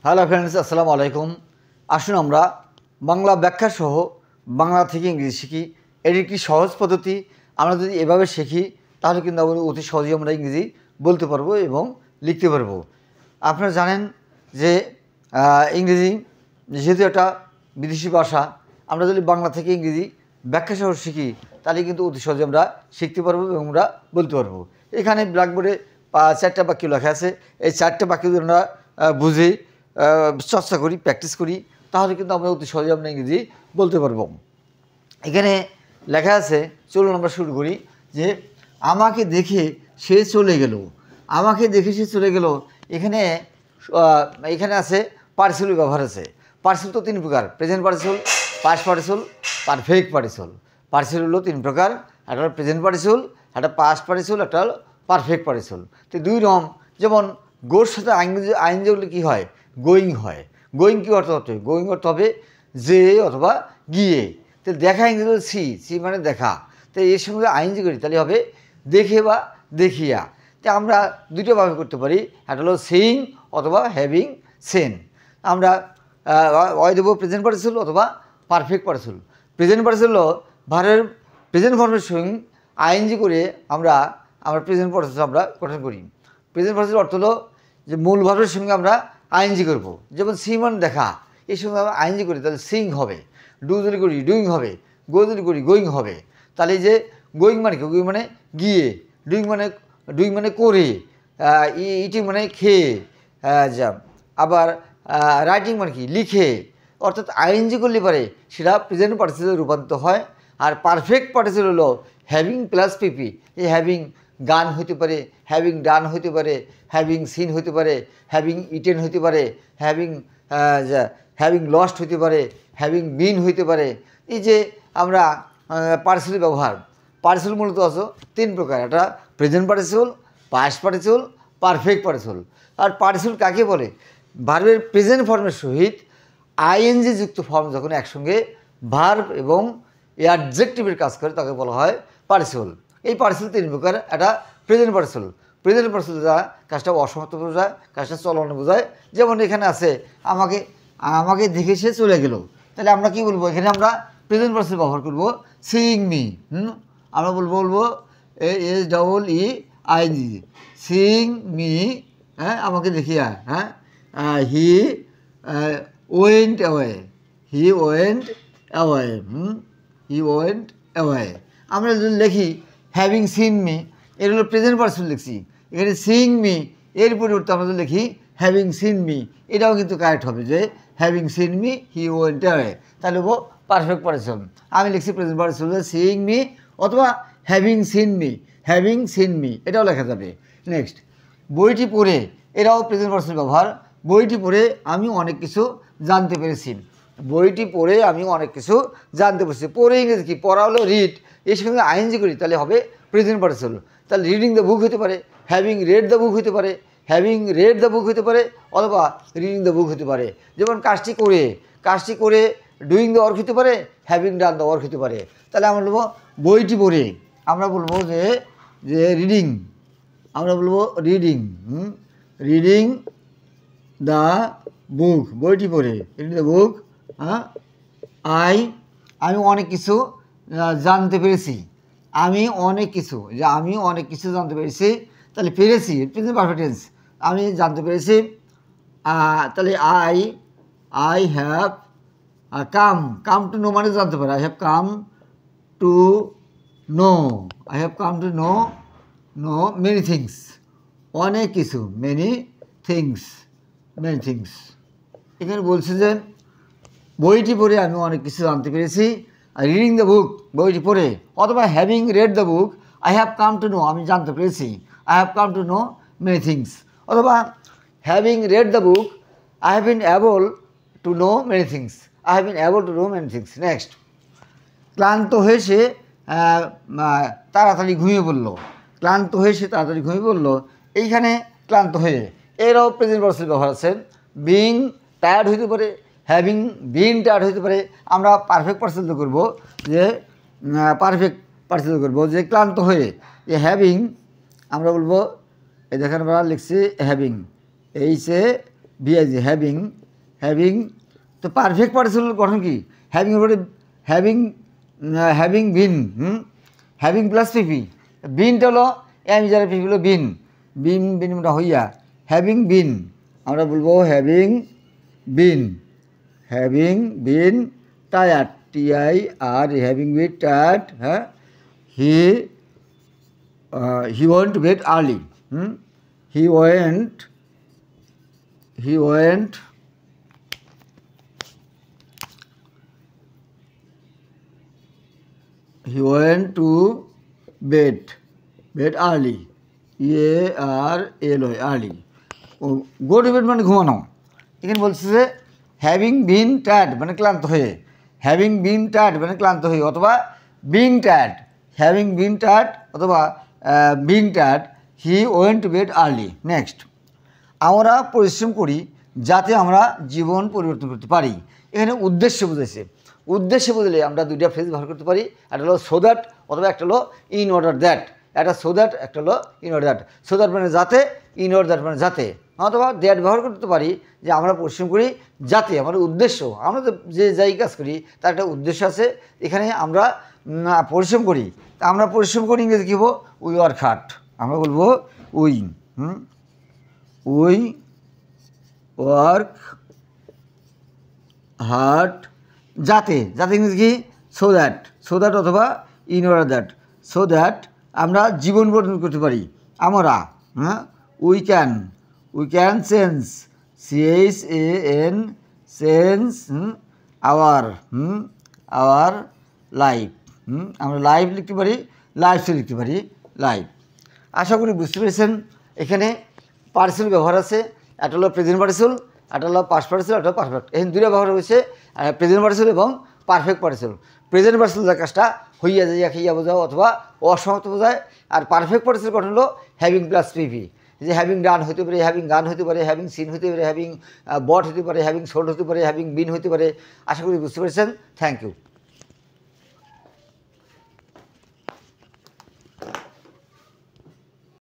Hello friends, আসসালামু আলাইকুম। আসুন আমরা বাংলা ব্যাখ্যা সহ বাংলা থেকে ইংরেজি শিখি। এটি একটি সহজ পদ্ধতি। আমরা যদি এভাবে শিখি তাহলে কিন্তু আমরা অতি সহজেই আমরা ইংরেজি বলতে পারবো এবং লিখতে পারবো। আপনারা জানেন যে ইংরেজি যেহেতু একটা বিদেশি ভাষা, আমরা যদি বাংলা থেকে ইংরেজি ব্যাখ্যা সহ শিখি তাহলে কিন্তু অতি সহজে আমরা শিখতে পারবো এবং আমরা বলতে পারবো। এখানে ব্ল্যাকবোর্ডে 4টা বাক্য লেখা আছে। এই 4টা বাক্য যদি আমরা বুঝি, চর্চা করি, প্র্যাকটিস করি, তাহলে কিন্তু আমরা অতি সহজে আমরা ইংরেজি বলতে পারবো। এখানে লেখা আছে, চলুন আমরা শুরু করি। যে আমাকে দেখে সে চলে গেল। আমাকে দেখে সে চলে গেল। এখানে এখানে আছে পার্টিসিপল ব্যবহার আছে। পার্টিসিপল তো 3 প্রকার: present participle, past participle, perfect participle. Participle হলো 3 প্রকার: একটা হলো প্রেজেন্ট পার্টিসিপল, একটা পাস্ট পার্টিসিপল, একটা হলো পারফেক্ট পার্টিসিপল। তো 2 রকম। যেমন গোর সাথে আইন যেগুলো কী হয়, গোয়িং হয়। গোয়িং কী অর্থ হতে হবে? গোয়িং অর্থ হবে যে অথবা গিয়ে। তো দেখা ইংরেজি সি, সি মানে দেখা। তো এর সঙ্গে আইনজি করি তাহলে হবে দেখে বা দেখিয়া। তো আমরা দুটোভাবে করতে পারি, একটা হলো সেইং অথবা হ্যাভিং সেন। আমরা হয় দেবো প্রেজেন্ট পার্টিসিপল অথবা পারফেক্ট পার্টিসিপল। প্রেজেন্ট পার্টিসিপল হলো ভার্বের প্রেজেন্ট ফর্মের সঙ্গে আইনজি করে আমরা প্রেজেন্ট পার্টিসিপল আমরা গঠন করি। প্রেজেন্ট পার্টিসিপল অর্থ হলো যে মূল ভার্বের সঙ্গে আমরা আইনজি করব। যেমন সি মানে দেখা, এর সঙ্গে আমরা আইনজি করি তাহলে সিং হবে। ডু যদি করি ডুইং হবে। গো যদি করি গোয়িং হবে। তাহলে এই যে গোয়িং মানে কি? গোয়িং মানে গিয়ে, ডুইং মানে করে, ইটিং মানে খেয়ে, আবার রাইটিং মানে কি? লিখে। অর্থাৎ আইএনজি করলে পারে সেটা প্রেজেন্ট পার্টিসিপলে রূপান্তরিত হয়। আর পারফেক্ট পার্টিসিপল হলো হ্যাভিং প্লাস পিপি। এই হ্যাভিং গান হইতে পারে, হ্যাভিং ডান হইতে পারে, হ্যাভিং সিন হইতে পারে, হ্যাভিং ইটেন হইতে পারে, হ্যাভিং লস্ট হইতে পারে, হ্যাভিং বিন হইতে পারে। এই যে আমরা পার্টিসিপল ব্যবহার, পার্টিসিপল মূলত আছে 3 প্রকার: একটা present participle, past participle, perfect participle. আর পার্টিসিপল কাকে বলে? ভার্বের প্রেজেন্ট ফর্মের সহিত আইএনজি যুক্ত ফর্ম যখন একসঙ্গে ভার্ব এবং অ্যাডজেক্টিভের কাজ করে তাকে বলা হয় পার্টিসিপল। এই পার্টিসিপল 3 প্রকার। একটা প্রেজেন্ট পার্টিসিপল। প্রেজেন্ট পার্টিসিপল দ্বারা কাজটা অসমাপ্ত বোঝায়, কাজটা চলমান বোঝায়। যেমন এখানে আছে আমাকে দেখে সে চলে গেল। তাহলে আমরা কি বলবো? এখানে আমরা প্রেজেন্ট পার্টিসিপল ব্যবহার করব সিইং মি। আমরা বলবো SEEING, সিইং মি। হ্যাঁ, আমাকে দেখিয়া। হ্যাঁ, he went away. He went away. He went away. আমরা যদি লিখি হ্যাভিং সিন মি, এর হলো প্রেজেন্ট পার্সন লিখছি। এখানে সিইং মি এর পরিবর্তে আমরা যদি লিখি হ্যাভিং সিন মি, এটাও কিন্তু কারেক্ট হবে যে having seen me he went away. তাহলে হবো পারফেক্ট পার্সন। আমি লিখছি প্রেজেন্ট পার্সন সিইং মি অথবা হ্যাভিং সিন মি, এটাও লেখা যাবে। নেক্সট, বইটি পড়ে, এরাও প্রেজেন্ট পার্সন ব্যবহার। বইটি পড়ে আমি অনেক কিছু জানতে পেরেছি। বইটি পড়ে আমি অনেক কিছু জানতে পেরেছি। পড়ে ইংরেজি কি? পড়া হলো রিড। এর সঙ্গে আইএনজি করি তাহলে হবে প্রেজেন্ট পার্টিসিপল। তাহলে রিডিং দ্য বুক হতে পারে, হ্যাভিং রেড দ্য বুক হতে পারে, হ্যাভিং রেড দ্য বুক হতে পারে, অথবা রিডিং দ্য বুক হতে পারে। যেমন কাজটি করে ডুইং দ্য ওয়ার্ক হতে পারে, হ্যাভিং ডান দ্য ওয়ার্ক হতে পারে। তাহলে আমরা বলবো বইটি পড়ে, আমরা বলবো যে রিডিং, আমরা বলবো রিডিং দ্য বুক। বইটি পড়ে রিডিং দ্য বুক। হ্যাঁ, আমি অনেক কিছু জানতে পেরেছি। আমি অনেক কিছু জানতে পেরেছি। তাহলে পেরেছি প্রেজেন্ট পারফেক্ট টেন্স। আমি জানতে পেরেছি। তাহলে I have come to know মানে জানতে পারে। I have come to know many things. অনেক কিছু, মেনি থিংস। এখানে বলছে যে বইটি পড়ে আমি অনেক কিছু জানতে পেরেছি। রিডিং দ্য বুক, বইটি পড়ে, অথবা having read the book I have come to know, আমি জানতে পেরেছি I have come to know many things. অথবা having read the book I have been able to know many things. Next, ক্লান্ত হয়ে সে তাড়াতাড়ি ঘুমিয়ে পড়লো। এইখানে ক্লান্ত হয়ে, এরাও প্রেজেন্ট পার্টিসিপল ব্যবহার আছে। বিং টায়ার্ড হইতে পারে, হ্যাভিং বিন টায়ার্ড হইতে পারে। আমরা পারফেক্ট পার্টিসিপল করব যে ক্লান্ত হয়ে। হ্যাভিং আমরা বলবো, এই দেখেন আমরা লিখছি হ্যাভিং, বিআইজি হ্যাভিং তো পারফেক্ট পার্টিসিপল গঠন কি হ্যাভিং এর পরে হ্যাভিং বিন হ্যাভিং প্লাস পিপি বিনটা হলো আমি যারা পিপি হলো বিনটা হইয়া হ্যাভিং বিন আমরা বলবো having been tired TIR having been tired হ্যাঁ he went to bed early he went to bed early early go to bed মানে ঘুমানো এখানে বলছে যে হ্যাভিং বিন টায়ার্ড মানে ক্লান্ত হয়ে হ্যাভিং বিন টায়ার্ড মানে ক্লান্ত হয়ে অথবা being tired having been tired অথবা being tired he went to bed early next আমরা পরিশ্রম করি যাতে আমরা জীবন পরিবর্তন করতে পারি এখানে উদ্দেশ্য বুঝেছে উদ্দেশ্য বুঝলে আমরা দুইটা ফ্রেজ ব্যবহার করতে পারি একটা হলো সো দ্যাট অথবা একটা হলো ইন অর্ডার দ্যাট একটা সো দ্যাট একটা হলো in order that so that মানে যাতে ইন অর্ডার দ্যাট মানে যাতে অথবা দ্যাট ব্যবহার করতে পারি যে আমরা পরিশ্রম করি যাতে আমাদের উদ্দেশ্য আমরা তো যে যাই কাজ করি তার একটা উদ্দেশ্য আছে এখানে আমরা পরিশ্রম করি তা আমরা পরিশ্রম করি ইংরেজি কী হবো উই ওয়ার্ক হার্ড আমরা বলবো উই ওয়ার্ক হার্ড যাতে ইংরেজি কি সো দ্যাট অথবা in order that so that আমরা জীবন পরিবর্তন করতে পারি আমরা we can change change our life আমরা লাইফ লিখতে পারি লাইফস্টাইল লিখতে পারি লাইফ আশা করি বুঝতে পেরেছেন এখানে পার্টিসিপল ব্যবহার আছে একটা হলো প্রেজেন্ট পার্টিসিপল একটা হলো পাস্ট পার্টিসিপল একটা পারফেক্ট এখানে দুটো ব্যবহার হয়েছে প্রেজেন্ট পার্টিসিপল এবং পারফেক্ট পার্টিসিপল প্রেজেন্ট পার্টিসিপল কাজটা হইয়া যাইয়া খাইয়া বোঝাও অথবা অসমাপ্ত বোঝায় আর পারফেক্ট পার্টিসিপল গঠন হলো হ্যাভিং প্লাস পিপি যে হ্যাভিং ডান হতে পারে হ্যাভিং গান হতে পারে হ্যাভিং সিন হতে পারে হ্যাভিং বট হতে পারে হ্যাভিং সোল্ড হতে পারে হ্যাভিং বিন হতে পারে আশা করি বুঝতে পেরেছেন থ্যাংক ইউ